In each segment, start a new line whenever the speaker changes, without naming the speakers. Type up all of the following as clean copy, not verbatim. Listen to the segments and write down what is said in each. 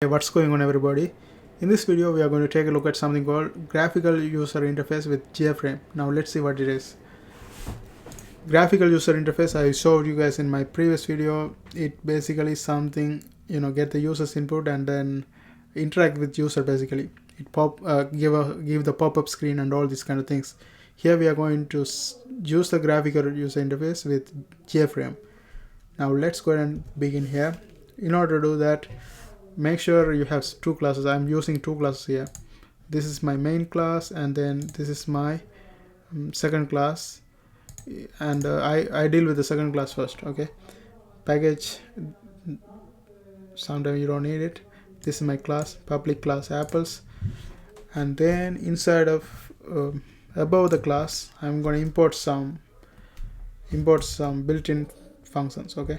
Hey, what's going on everybody? In this video we are going to take a look at something called graphical user interface with JFrame. Now let's see what it is. Graphical user interface, I showed you guys in my previous video. It basically something, get the user's input and then interact with user. Basically it give the pop-up screen and all these kind of things. Here we are going to use the graphical user interface with JFrame. Now let's go ahead and begin here. In order to do that, make sure you have two classes. I'm using two classes here. This is my main class and then this is my second class, and I deal with the second class first. Okay, package, sometimes you don't need it. This is my class, public class apples, and then inside of above the class I'm going to import some built-in functions. Okay,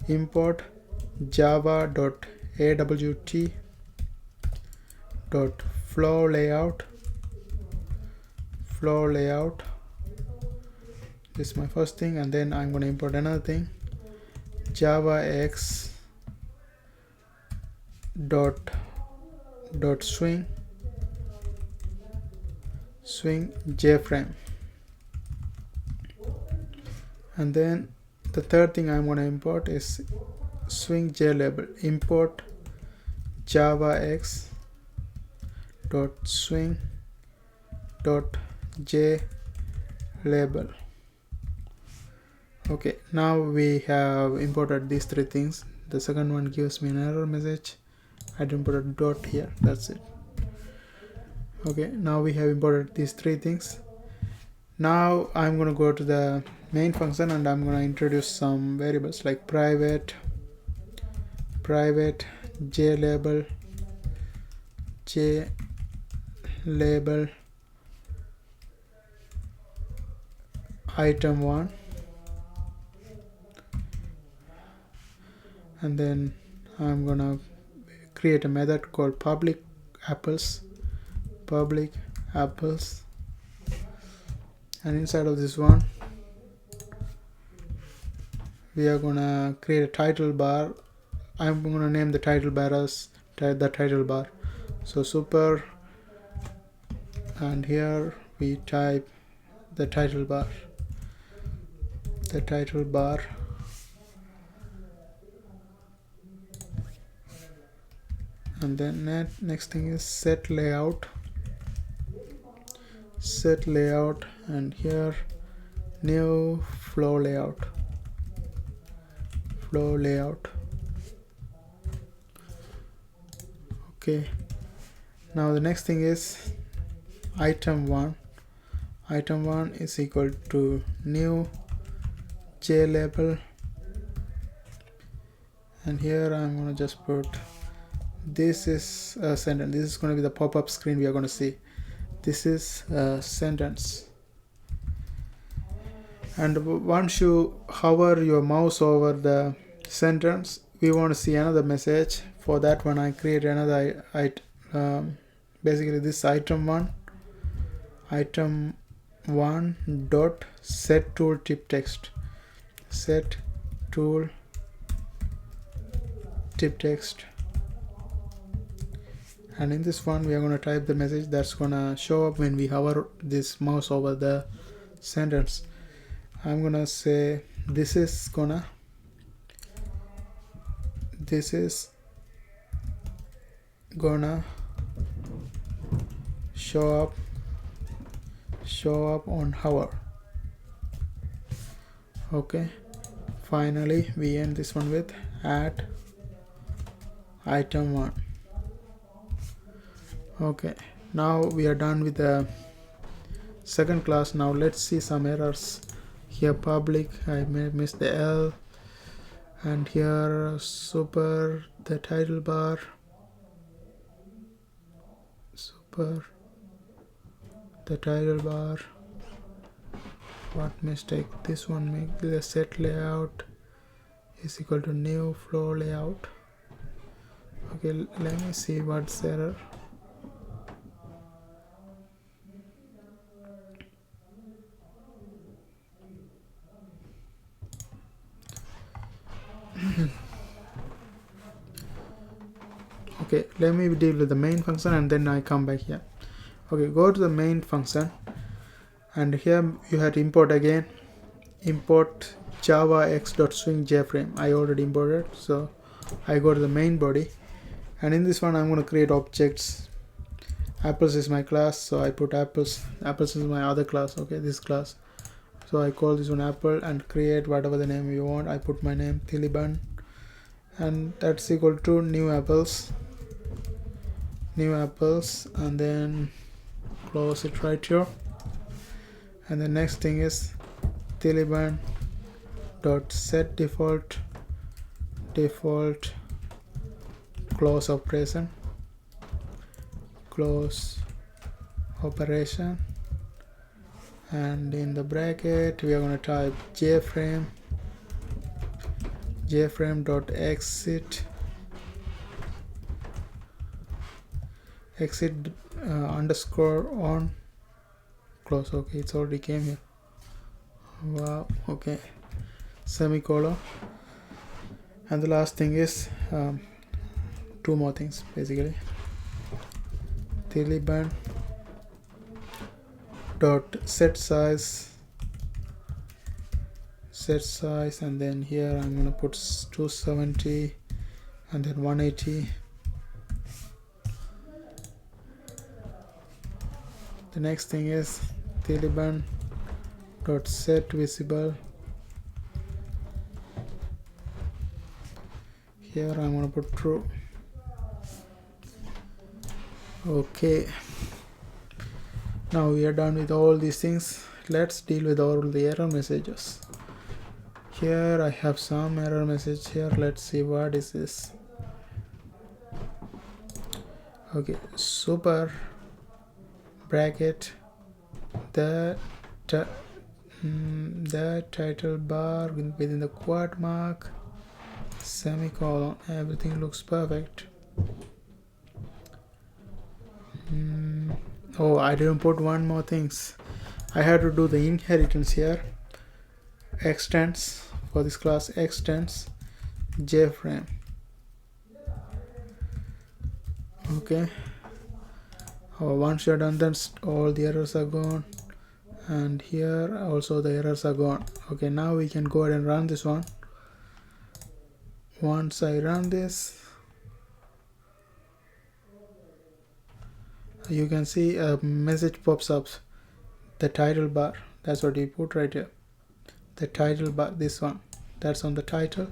import java.awt.flow layout. This is my first thing, and then I'm going to import another thing, javax dot swing JFrame. And then the third thing I'm going to import is swing JLabel. Import javax dot swing dot JLabel. Okay, now we have imported these three things. The second one gives me an error message. I imported a dot here, that's it. Okay, now we have imported these three things. Now I'm going to go to the main function and I'm going to introduce some variables like private JLabel item1, and then I'm gonna create a method called public apples, and inside of this one we are gonna create a title bar. I'm gonna name the title bar as the title bar. So super, and here we type the title bar. And then next thing is set layout, and here new flow layout. Okay, now the next thing is item1 is equal to new JLabel, and here I'm going to just put, this is a sentence. This is going to be the pop-up screen we are going to see. This is a sentence, and once you hover your mouse over the sentence, we want to see another message. For that one I create another basically this item1 dot set tool tip text, and in this one we are going to type the message that's going to show up when we hover this mouse over the sentence. I'm going to say this is gonna show up on hover. Okay, finally we end this one with add item1. Okay, now we are done with the second class. Now let's see some errors. Here public, I may miss the L, and here super, the title bar, what mistake, this one, make the set layout is equal to new flow layout. Okay, let me see what's the error. Okay, let me deal with the main function and then I come back here. Okay, go to the main function, and here you have to import again. Import java x.swing JFrame. I already imported, so I go to the main body, and in this one I'm going to create objects. Apples is my class, so I put apples. Apples is my other class. Okay, this class. So I call this one apple and create whatever the name you want. I put my name Taliban, and that's equal to new apples, and then close it right here. And the next thing is Taliban dot set default close operation, and in the bracket we are going to type JFrame dot exit underscore on close. Okay, it's already came here. Wow. Okay, semicolon. And the last thing is two more things basically. Taliban dot set size, and then here I'm gonna put 270 and then 180. The next thing is Taliban dot set visible. Here I'm gonna put true. Okay, now we are done with all these things. Let's deal with all the error messages. Here I have some error message here. Let's see what is this. Okay, super bracket the title bar within the quote mark, semicolon. Everything looks perfect. Oh, I didn't put one more things. I had to do the inheritance here. Extends for this class, extends JFrame. Okay. Once you're done, then all the errors are gone, and here also the errors are gone. Okay, now we can go ahead and run this one. Once I run this, you can see a message pops up, the title bar. That's what you put right here, the title bar, this one, that's on the title.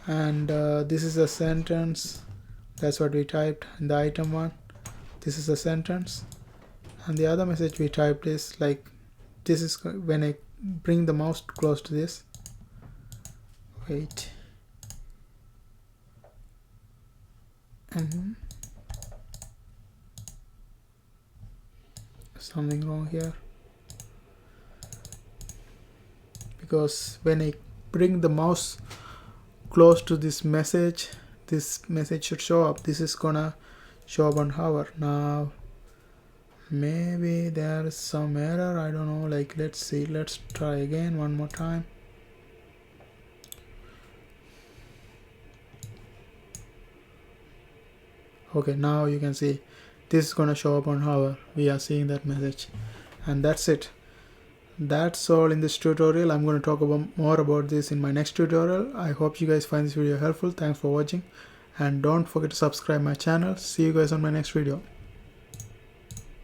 And this is a sentence, that's what we typed in the item one. This is a sentence, and the other message we typed is like, this is when I bring the mouse close to this. Wait. Something wrong here, because when I bring the mouse close to this message should show up. This is gonna show up on hover. Now maybe there is some error, I don't know. Like, let's see, let's try again one more time. Okay, now you can see this is gonna show up on hover. We are seeing that message, and that's it. That's all in this tutorial. I'm going to talk more about this in my next tutorial. I hope you guys find this video helpful. Thanks for watching, and don't forget to subscribe my channel. See you guys on my next video.